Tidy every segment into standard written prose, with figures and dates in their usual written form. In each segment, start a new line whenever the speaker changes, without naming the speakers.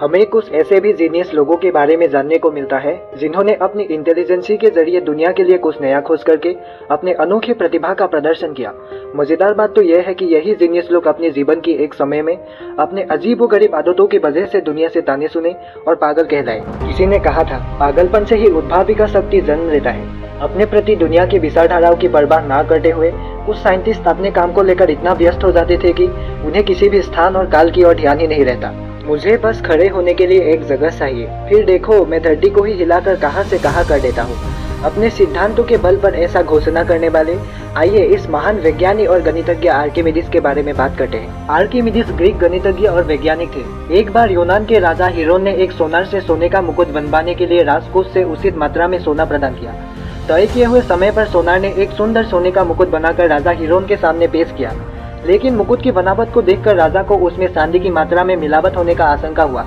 हमें कुछ ऐसे भी जीनियस लोगों के बारे में जानने को मिलता है जिन्होंने अपनी इंटेलिजेंसी के जरिए दुनिया के लिए कुछ नया खोज करके अपने अनोखी प्रतिभा का प्रदर्शन किया। मजेदार बात तो यह है कि यही जीनियस लोग अपने जीवन की एक समय में अपने अजीबोगरीब आदतों की वजह से दुनिया से ताने सुने और पागल कहलाए। किसी ने कहा था, पागलपन से ही उद्भाविका शक्ति जन्म लेता है। अपने प्रति दुनिया की विचारधाराओं की परवाह ना करते हुए कुछ साइंटिस्ट अपने काम को लेकर इतना व्यस्त हो जाते थे कि उन्हें किसी भी स्थान और काल की ओर ध्यान ही नहीं रहता। मुझे बस खड़े होने के लिए एक जगह चाहिए, फिर देखो मैं धरती को ही हिलाकर कहां से कहां कर देता हूँ। अपने सिद्धांतों के बल पर ऐसा घोषणा करने वाले आइए इस महान वैज्ञानिक और गणितज्ञ आर्किमिडीज के बारे में बात करते हैं। आर्किमिडीज ग्रीक गणितज्ञ और वैज्ञानिक थे। एक बार यूनान के राजा हिरोन ने एक सोनार से सोने का मुकुट बनवाने के लिए राजकोष से उचित मात्रा में सोना प्रदान किया। तय किए हुए समय पर सोनार ने एक सुंदर सोने का मुकुट बनाकर राजा हिरोन के सामने पेश किया, लेकिन मुकुट की बनावट को देखकर राजा को उसमें चांदी की मात्रा में मिलावट होने का आशंका हुआ।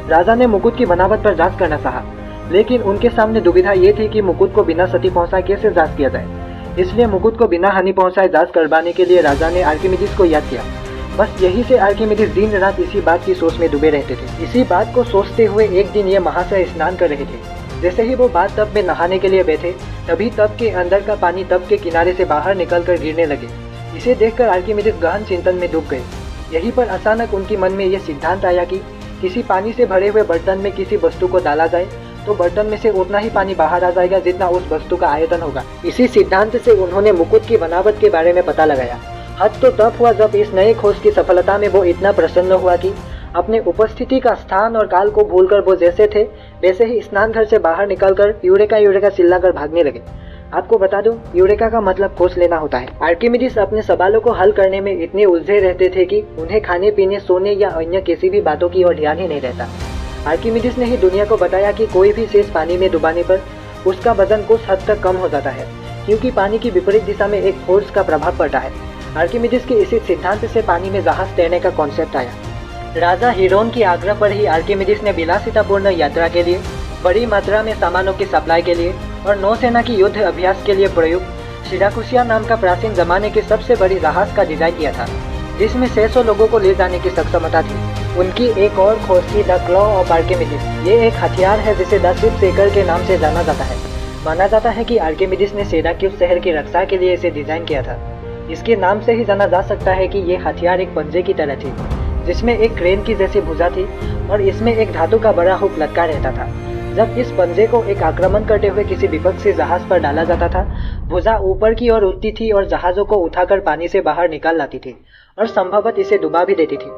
राजा ने मुकुट की बनावट पर जांच करना चाहा, लेकिन उनके सामने दुविधा ये थी कि मुकुट को बिना क्षति पहुंचाए कैसे जांच किया जाए। इसलिए मुकुट को बिना हानि पहुंचाए जांच करवाने के लिए राजा ने आर्किमिडीज को याद किया। बस यही से आर्किमिडीज दिन रात इसी बात की सोच में डूबे रहते थे। इसी बात को सोचते हुए एक दिन ये महाशय स्नान कर रहे थे। जैसे ही वो बाथ टब में नहाने के लिए बैठे, तभी टब के अंदर का पानी टब के किनारे से बाहर निकलकर गिरने लगे। इसे देखकर आर्किमिडीज गहन चिंतन में डूब गए। यहीं पर अचानक उनके मन में यह सिद्धांत आया कि किसी पानी से भरे हुए बर्तन में किसी वस्तु को डाला जाए तो बर्तन में से उतना ही पानी बाहर आ जाएगा जितना उस वस्तु का आयतन होगा। इसी सिद्धांत से उन्होंने मुकुट की बनावट के बारे में पता लगाया। हद तो तब हुआ जब इस नए खोज की सफलता में वो इतना प्रसन्न हुआ कि अपने उपस्थिति का स्थान और काल को भूलकर वो जैसे थे वैसे ही स्नान घर से बाहर निकलकर यूरेका यूरेका चिल्लाकर भागने लगे। आपको बता दूं, यूरेका का मतलब खोज लेना होता है। आर्किमिडीज अपने सवालों को हल करने में इतने उलझे रहते थे कि उन्हें खाने पीने, सोने या अन्य किसी भी बातों की ओर ध्यान ही नहीं रहता। आर्किमिडीज ने ही दुनिया को बताया कि कोई भी चीज पानी में डुबाने पर उसका वजन कुछ हद तक कम हो जाता है, क्योंकि पानी की विपरीत दिशा में एक फोर्स का प्रभाव पड़ता है। आर्किमिडीज के इसी सिद्धांत से पानी में जहाज तैरने का कॉन्सेप्ट आया। राजा हिरोन की आग्रह पर ही आर्किमिडीज ने विलासितापूर्ण यात्रा के लिए, बड़ी मात्रा में सामानों की सप्लाई के लिए और नौसेना की युद्ध अभ्यास के लिए प्रयुक्त सिराकुसिया नाम का प्राचीन जमाने के सबसे बड़ी जहाज का डिजाइन किया था, जिसमें 600 लोगों को ले जाने की सक्षमता थी। उनकी एक और खोज थी द क्लॉ ऑफ आर्किमिडीज। ये एक हथियार है जिसे द शिप शेकर के नाम से जाना जाता है। माना जाता है कि आर्किमिडीज ने सिराक्यूस शहर की रक्षा के लिए इसे डिजाइन किया था। इसके नाम से ही जाना जा सकता है कि ये हथियार एक पंजे की तरह थी, जिसमें एक क्रेन की जैसी भुजा थी और इसमें एक धातु का बड़ा हुक लटका रहता था। जब इस पंजे को एक आक्रमण करते हुए किसी विपक्षी जहाज पर डाला जाता था, भुजा ऊपर की ओर उठती थी और जहाजों को उठाकर पानी से बाहर निकाल लाती थी और संभवतः इसे डुबा भी देती थी।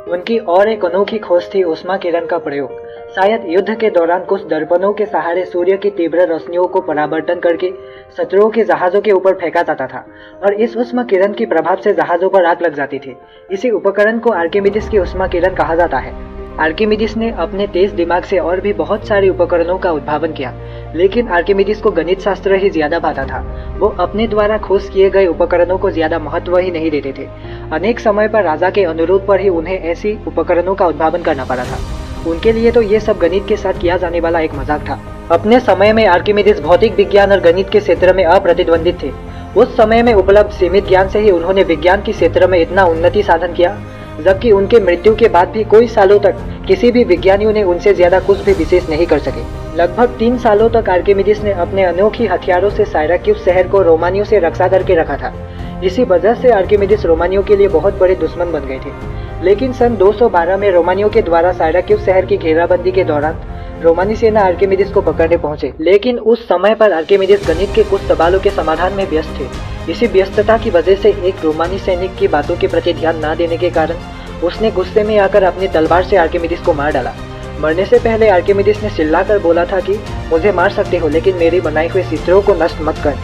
उनकी और एक अनोखी खोज थी ऊष्मा किरण का प्रयोग। शायद युद्ध के दौरान कुछ दर्पणों के सहारे सूर्य की तीव्र रोशनियों को परावर्तन करके शत्रुओं के जहाजों के ऊपर फेंका जाता था और इस ऊष्मा किरण के प्रभाव से जहाजों पर आग लग जाती थी। इसी उपकरण को आर्किमिडीज की ऊष्मा किरण कहा जाता है। आर्किमिडीज ने अपने तेज दिमाग से और भी बहुत सारे उपकरणों का उद्भावन किया, लेकिन आर्किमिडीज को गणित शास्त्र ही ज्यादा भाता था। वो अपने द्वारा खोज किए गए उपकरणों को ज्यादा महत्व ही नहीं देते थे। अनेक समय पर राजा के अनुरोध पर ही उन्हें ऐसी उपकरणों का उद्भावन करना पड़ा था। उनके लिए तो ये सब गणित के साथ किया जाने वाला एक मजाक था। अपने समय में आर्किमिडीज भौतिक विज्ञान और गणित के क्षेत्र में अप्रतिद्वंदित थे। उस समय में उपलब्ध सीमित ज्ञान से ही उन्होंने विज्ञान के क्षेत्र में इतना उन्नति साधन किया, जबकि उनके मृत्यु के बाद भी कई सालों तक किसी भी विज्ञानियों ने उनसे ज्यादा कुछ भी विशेष नहीं कर सके। लगभग 3 सालों तक आर्किमिडीज ने अपने अनोखी हथियारों से सिराक्यूस शहर को रोमानियों से रक्षा करके रखा था। इसी वजह से आर्किमिडीज रोमानियों के लिए बहुत बड़े दुश्मन बन गए थे। लेकिन सन 212 में रोमानियों के द्वारा सिराक्यूस शहर की घेराबंदी के दौरान रोमानी सेना आर्किमिडीज को पकड़ने पहुंचे। लेकिन उस समय पर आर्किमिडीज गणित के कुछ सवालों के समाधान में व्यस्त थे। इसी व्यस्तता की वजह से एक रोमानी सैनिक की बातों के प्रति ध्यान न देने के कारण उसने गुस्से में आकर अपनी तलवार से आर्किमिडीज को मार डाला। मरने से पहले आर्किमिडीज ने चिल्लाकर बोला था कि मुझे मार सकते हो, लेकिन मेरी बनाई हुई चित्रों को नष्ट मत कर।